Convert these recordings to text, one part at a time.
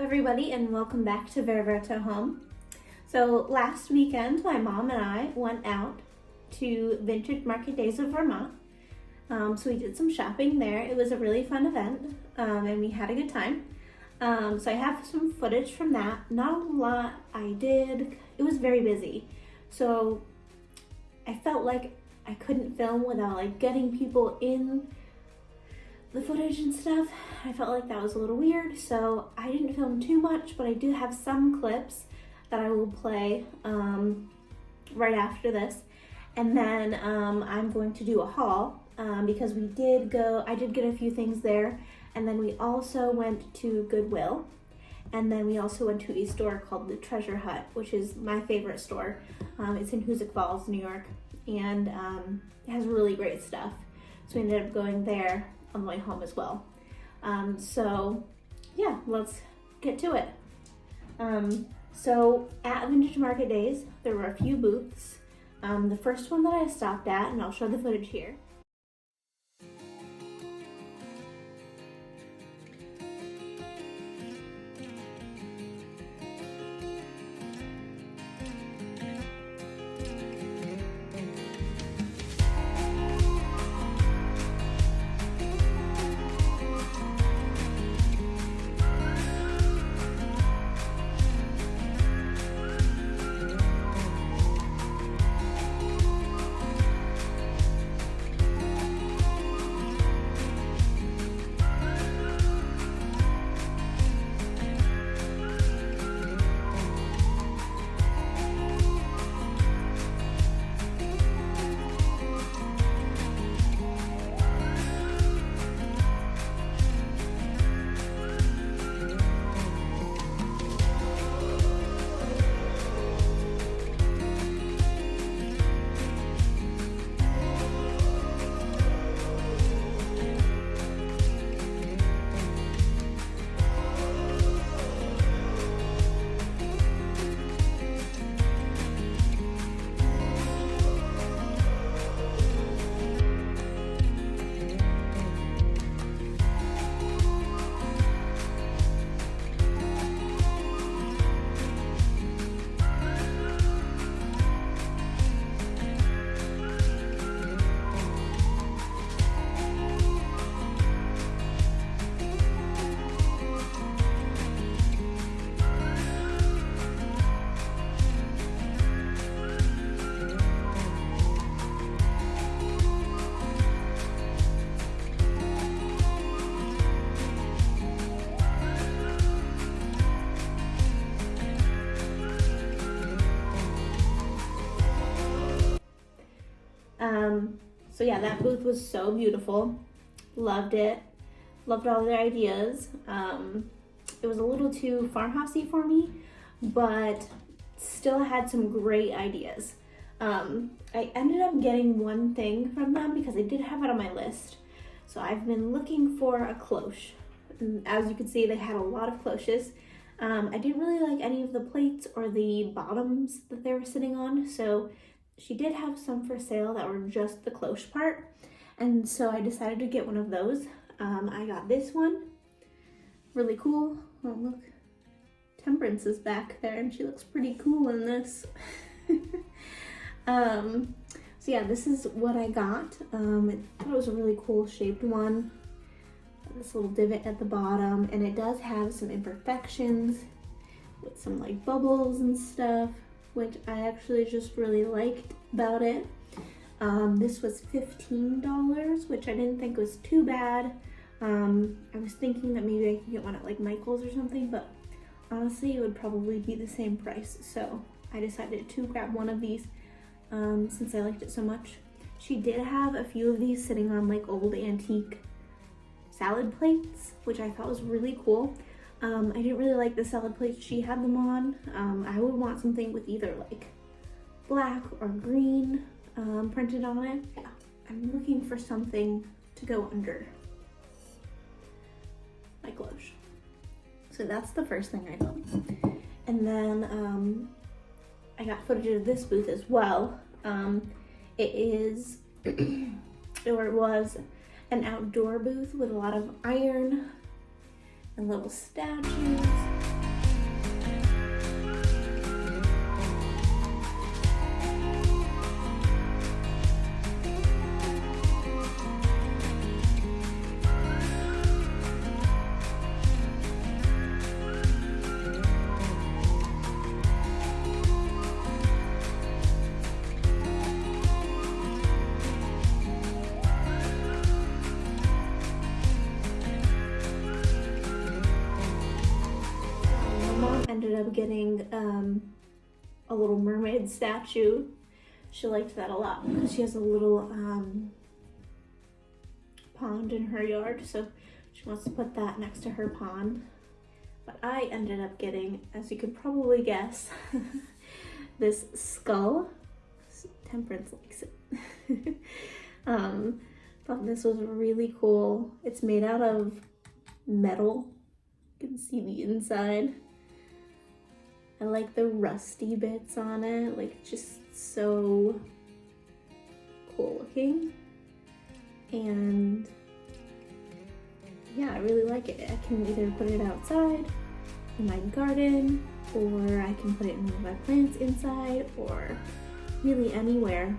everybody, and welcome back to Vera Verto Home. So last weekend, my mom and I went out to Vintage Market Days of Vermont. So we did some shopping there. It was a really fun event, and we had a good time. So I have some footage from that. Not a lot I did. It was very busy. So I felt like I couldn't film without getting people in the footage and stuff. I felt like that was a little weird, so I didn't film too much, but I do have some clips that I will play right after this. And then I'm going to do a haul because I did get a few things there, and then we also went to Goodwill, and then we also went to a store called the Treasure Hut, which is my favorite store. It's in Hoosick Falls, New York, and it has really great stuff. So we ended up going there on the way home as well. So yeah, let's get to it. So at Vintage Market Days, there were a few booths. The first one that I stopped at, and I'll show the footage here. So yeah, that booth was so beautiful. Loved it. Loved all their ideas. It was a little too farmhousey for me, but still had some great ideas. I ended up getting one thing from them because I did have it on my list. So I've been looking for a cloche. And as you can see, they had a lot of cloches. I didn't really like any of the plates or the bottoms that they were sitting on, so she did have some for sale that were just the cloche part, and so I decided to get one of those. I got this one, really cool. Oh look, Temperance is back there and she looks pretty cool in this. So yeah, this is what I got. I thought it was a really cool shaped one. This little divot at the bottom, and it does have some imperfections with some bubbles and stuff, which I actually just really liked about it. This was $15, which I didn't think was too bad. I was thinking that maybe I could get one at Michael's or something, but honestly it would probably be the same price. So I decided to grab one of these since I liked it so much. She did have a few of these sitting on old antique salad plates, which I thought was really cool. I didn't really like the salad plates she had them on. I would want something with either black or green printed on it. Yeah, I'm looking for something to go under my cloche. So that's the first thing I got. And then I got footage of this booth as well. It was an outdoor booth with a lot of iron and little statues. Ended up getting a little mermaid statue. She liked that a lot because she has a little pond in her yard, so she wants to put that next to her pond. But I ended up getting, as you could probably guess, this skull. Temperance likes it. Thought this was really cool. It's made out of metal. You can see the inside. I like the rusty bits on it, like just so cool looking. And yeah, I really like it. I can either put it outside in my garden, or I can put it in one of my plants inside, or really anywhere.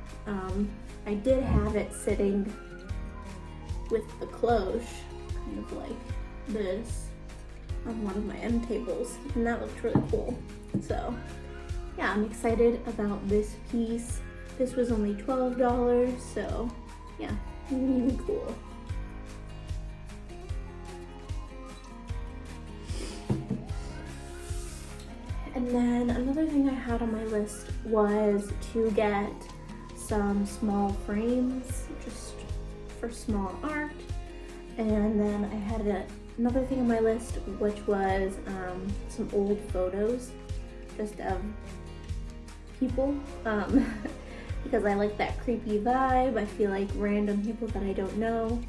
I did have it sitting with the cloche, kind of like this, on one of my end tables, and that looked really cool. So yeah, I'm excited about this piece. This was only $12, so yeah, really cool. And then another thing I had on my list was to get some small frames just for small art. And then I had another thing on my list, which was some old photos just of people, because I like that creepy vibe. I feel like random people that I don't know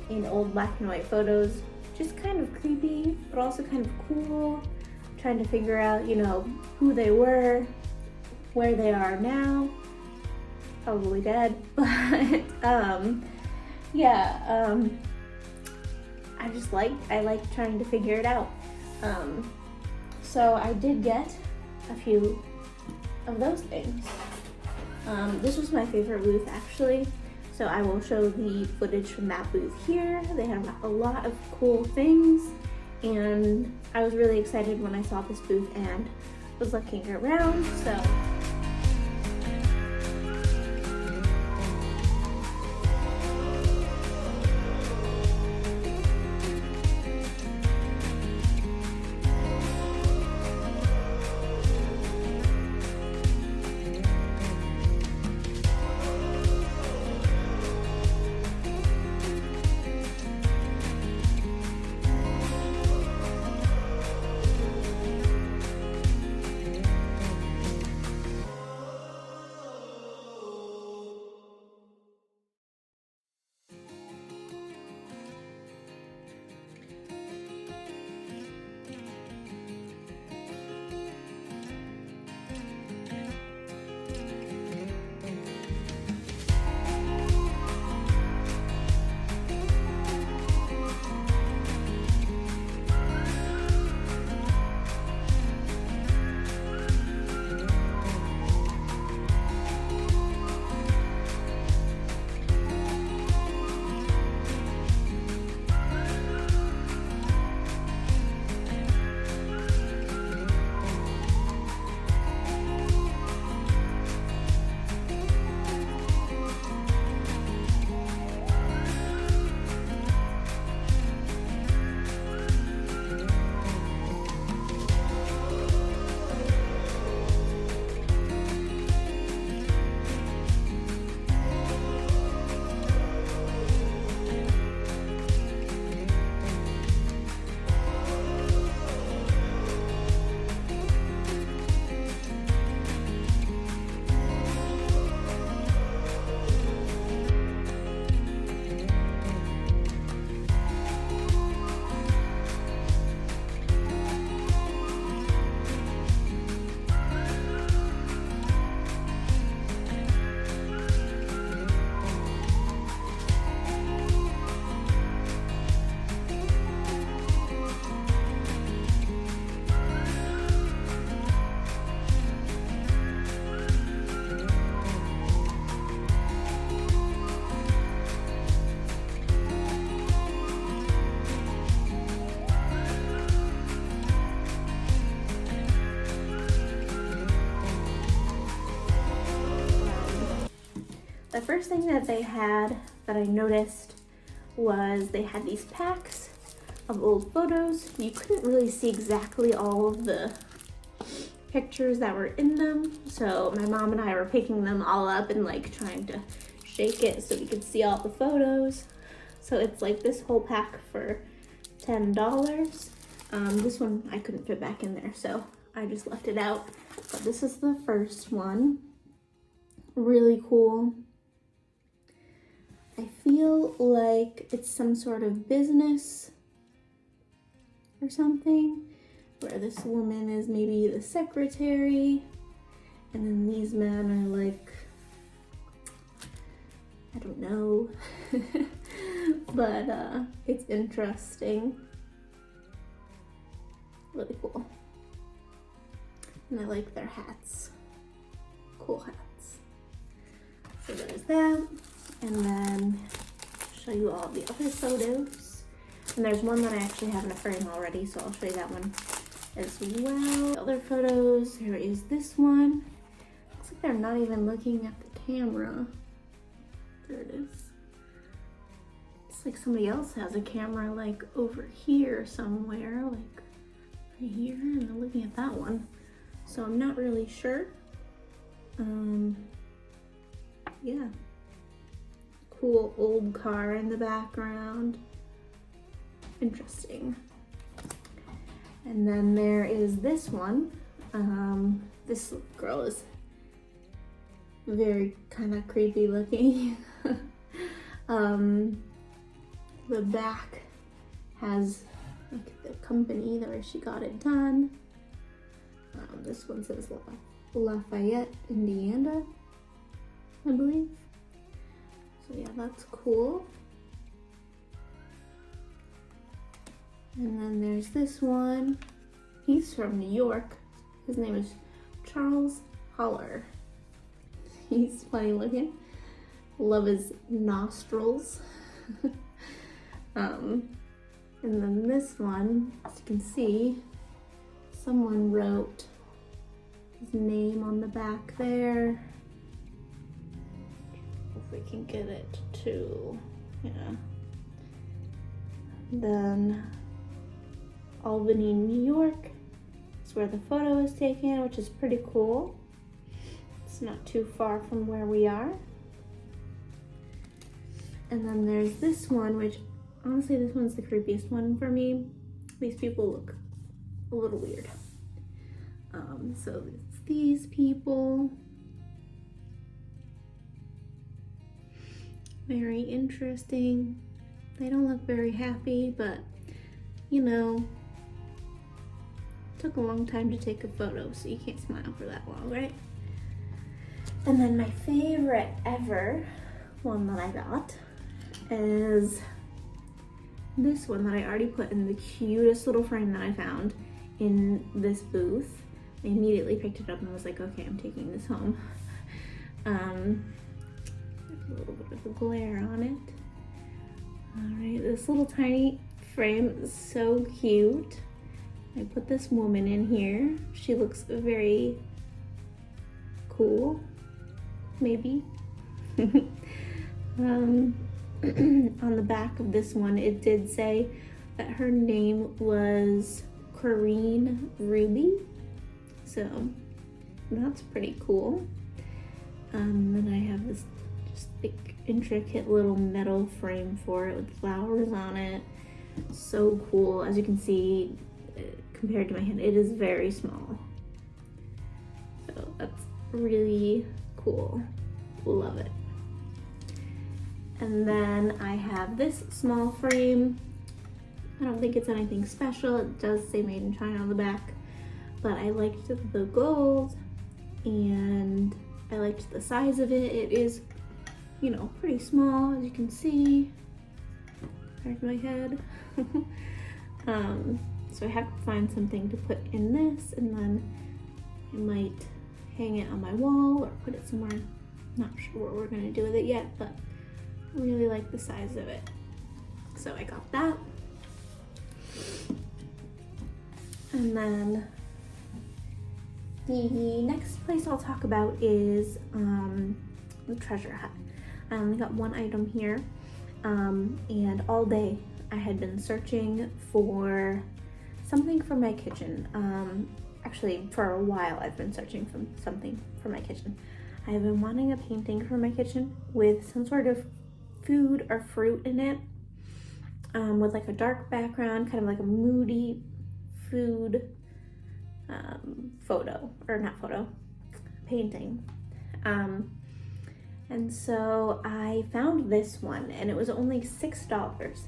in old black and white photos, just kind of creepy, but also kind of cool. Trying to figure out, you know, who they were, where they are now, probably dead, but yeah, I like trying to figure it out. So I did get a few of those things. This was my favorite booth actually, so I will show the footage from that booth here. They have a lot of cool things, and I was really excited when I saw this booth and was looking around, so. the first thing that they had that I noticed was they had these packs of old photos. You couldn't really see exactly all of the pictures that were in them, so my mom and I were picking them all up and like trying to shake it so we could see all the photos. So it's like this whole pack for $10. This one I couldn't fit back in there, so I just left it out. But this is the first one. Really cool. I feel like it's some sort of business or something, where this woman is maybe the secretary, and then these men are like, I don't know, but it's interesting. Really cool. And I like their hats. Cool hats. So there's that. And then I'll show you all the other photos. And there's one that I actually have in a frame already, so I'll show you that one as well. Other photos, here is this one. Looks like they're not even looking at the camera. There it is. It's like somebody else has a camera like over here somewhere, like right here, and they're looking at that one. So I'm not really sure. Yeah. Cool old car in the background. Interesting. And then there is this one. This girl is very kind of creepy looking. The back has like the company where she got it done. This one says Lafayette, Indiana, I believe. So yeah, that's cool. And then there's this one. He's from New York. His name is Charles Holler. He's funny looking. Love his nostrils. And then this one, as you can see, someone wrote his name on the back there. If we can get it to, yeah. Then Albany, New York is where the photo is taken, which is pretty cool. It's not too far from where we are. And then there's this one, which honestly, this one's the creepiest one for me. These people look a little weird. So it's these people. Very interesting. They don't look very happy, but you know, it took a long time to take a photo, so you can't smile for that long, right? And then my favorite ever one that I got is this one that I already put in the cutest little frame that I found in this booth. I immediately picked it up and was like, okay, I'm taking this home. There's a little bit of a glare on it. All right, this little tiny frame is so cute. I put this woman in here. She looks very cool, maybe. On the back of this one, it did say that her name was Corinne Ruby. So that's pretty cool. Then I have this just thick, intricate little metal frame for it with flowers on it. So cool. As you can see, compared to my hand, it is very small. So that's really cool. Love it. And then I have this small frame. I don't think it's anything special. It does say made in China on the back, but I liked the gold and I liked the size of it. It is, you know, pretty small, as you can see. There's my head. So I have to find something to put in this, and then I might hang it on my wall or put it somewhere. Not sure what we're gonna do with it yet, but I really like the size of it. So I got that. And then the next place I'll talk about is the Treasure Hut. I only got one item here, and all day I had been searching for something for my kitchen. Actually, for a while I've been searching for something for my kitchen. I've been wanting a painting for my kitchen with some sort of food or fruit in it, with like a dark background, kind of like a moody food painting. And so I found this one, and it was only $6,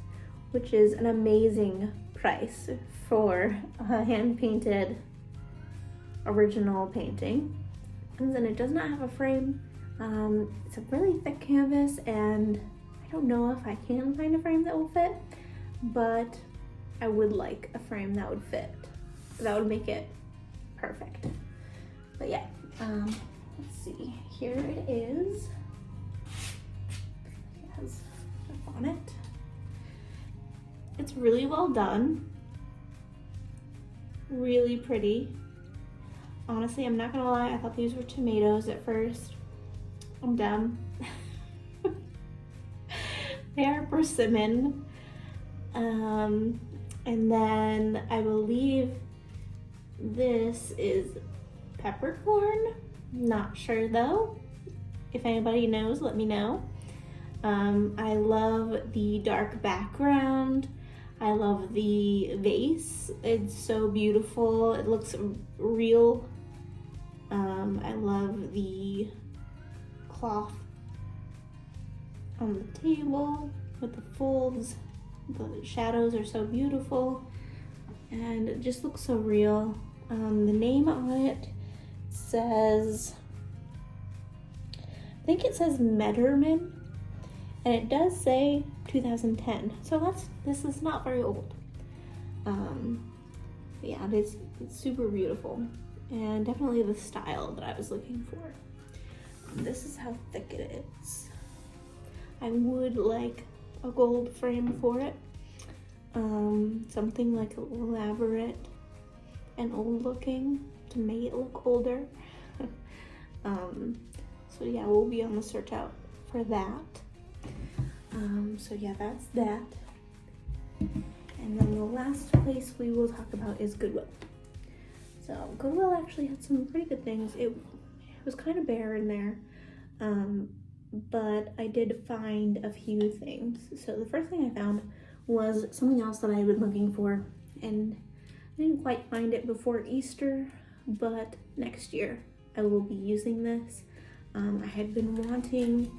which is an amazing price for a hand-painted original painting. And then it does not have a frame. It's a really thick canvas, and I don't know if I can find a frame that will fit, but I would like a frame that would fit. That would make it perfect. But yeah, let's see. Here it is. It has a bonnet. It's really well done. Really pretty. Honestly, I'm not gonna lie, I thought these were tomatoes at first. I'm dumb. They are persimmon. And then I believe this is peppercorn. Not sure though. If anybody knows, let me know. I love the dark background. I love the vase. It's so beautiful. It looks real. I love the cloth on the table with the folds. The shadows are so beautiful, and it just looks so real. The name on it says, I think it says Metterman, and it does say 2010, so this is not very old. Yeah, it's super beautiful, and definitely the style that I was looking for. This is how thick it is. I would like a gold frame for it, something like elaborate and old looking to make it look older. So yeah, we'll be on the search out for that. So yeah, that's that. And then the last place we will talk about is Goodwill. So Goodwill actually had some pretty good things. It was kind of bare in there, but I did find a few things. So the first thing I found was something else that I had been looking for, and I didn't quite find it before Easter, but next year I will be using this. I had been wanting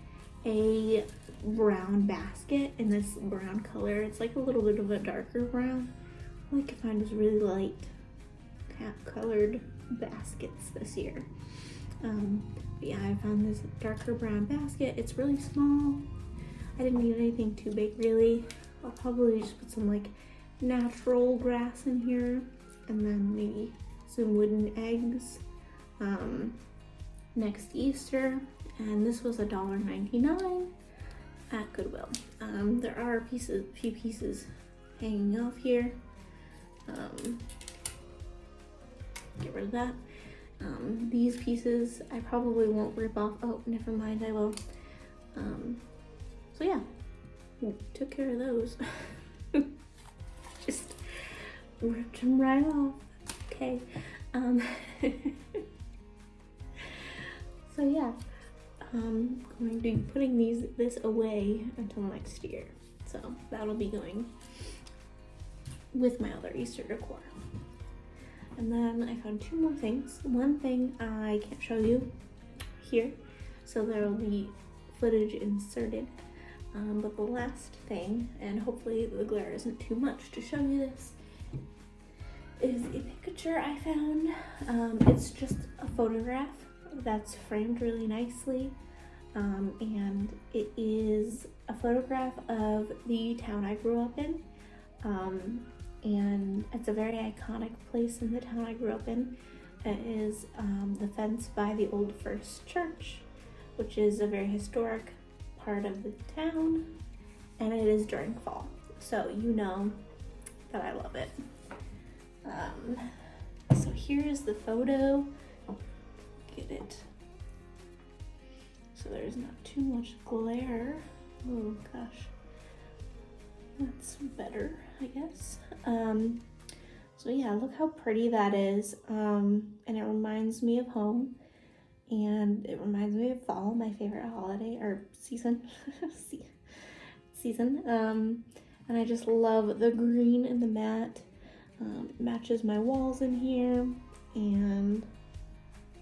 a brown basket in this brown color. It's like a little bit of a darker brown. All I could find was really light colored baskets this year. But yeah, I found this darker brown basket. It's really small. I didn't need anything too big really. I'll probably just put some like natural grass in here, and then maybe some wooden eggs next Easter. And this was $1.99 at Goodwill. There are a few pieces hanging off here. Get rid of that. These pieces I probably won't rip off. Oh, never mind, I will. So yeah, took care of those. Just ripped them right off. Okay. So yeah, I'm going to be putting this away until next year. So that'll be going with my other Easter decor. And then I found two more things. One thing I can't show you here, so there will be footage inserted. But the last thing, and hopefully the glare isn't too much to show you this, is a picture I found. It's just a photograph that's framed really nicely. And it is a photograph of the town I grew up in. And it's a very iconic place in the town I grew up in. It is the fence by the Old First Church, which is a very historic part of the town, and it is during fall, so you know that I love it. So here is the photo. Get it so there's not too much glare. Oh gosh, that's better, I guess. So yeah, look how pretty that is. And it reminds me of home, and it reminds me of fall, my favorite holiday or season. season. And I just love the green and the matte. Matches my walls in here, and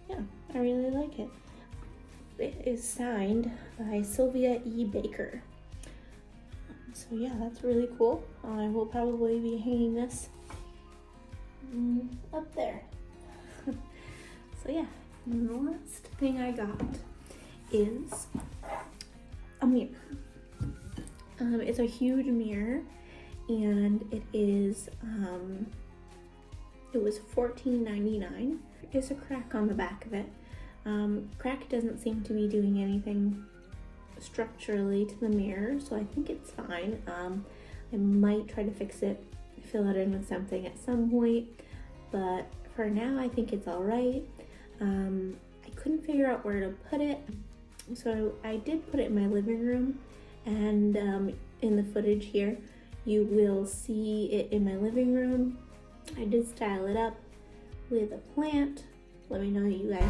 yeah, I really like it. It is signed by Sylvia E. Baker. So yeah, that's really cool. I will probably be hanging this up there. So yeah, and the last thing I got is a mirror. It's a huge mirror, and it is it was $14.99. There's a crack on the back of it. Crack doesn't seem to be doing anything structurally to the mirror, so I think it's fine. I might try to fix it, fill it in with something at some point, but for now I think it's all right. I couldn't figure out where to put it, so I did put it in my living room, and in the footage here you will see it in my living room. I did style it up with a plant. Let me know, you guys.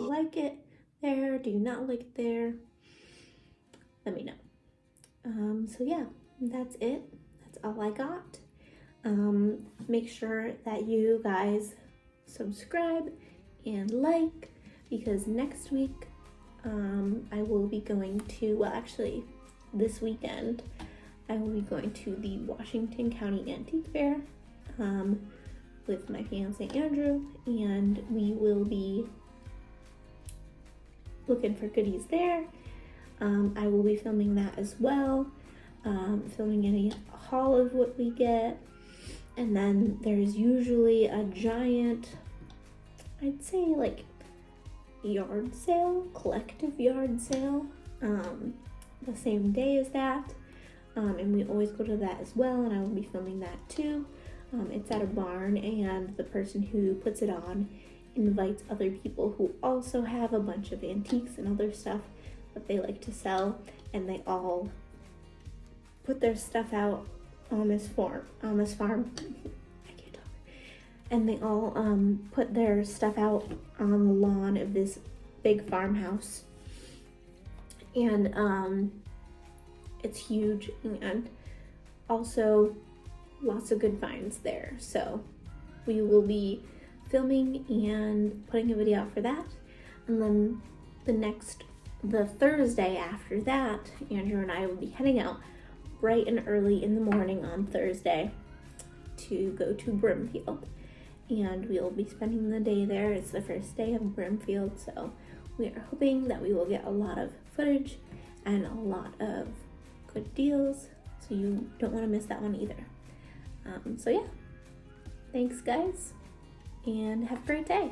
Like it there? Do you not like it there? Let me know. So yeah, that's it. That's all I got. Make sure that you guys subscribe and like, because next week I will be going to, well, actually this weekend I will be going to the Washington County Antique Fair with my fiance Andrew, and we will be looking for goodies there. I will be filming that as well, filming any haul of what we get, and then there's usually a giant, I'd say like yard sale, collective yard sale, the same day as that, and we always go to that as well, and I will be filming that too. It's at a barn, and the person who puts it on invites other people who also have a bunch of antiques and other stuff that they like to sell, and they all put their stuff out on this farm. I can't talk. And they all put their stuff out on the lawn of this big farmhouse, and it's huge, and also lots of good finds there. So we will be filming and putting a video out for that, and then the Thursday after that, Andrew and I will be heading out bright and early in the morning on Thursday to go to Brimfield, and we'll be spending the day there. It's the first day of Brimfield, so we are hoping that we will get a lot of footage and a lot of good deals, so you don't want to miss that one either. So yeah, thanks guys, and have a great day.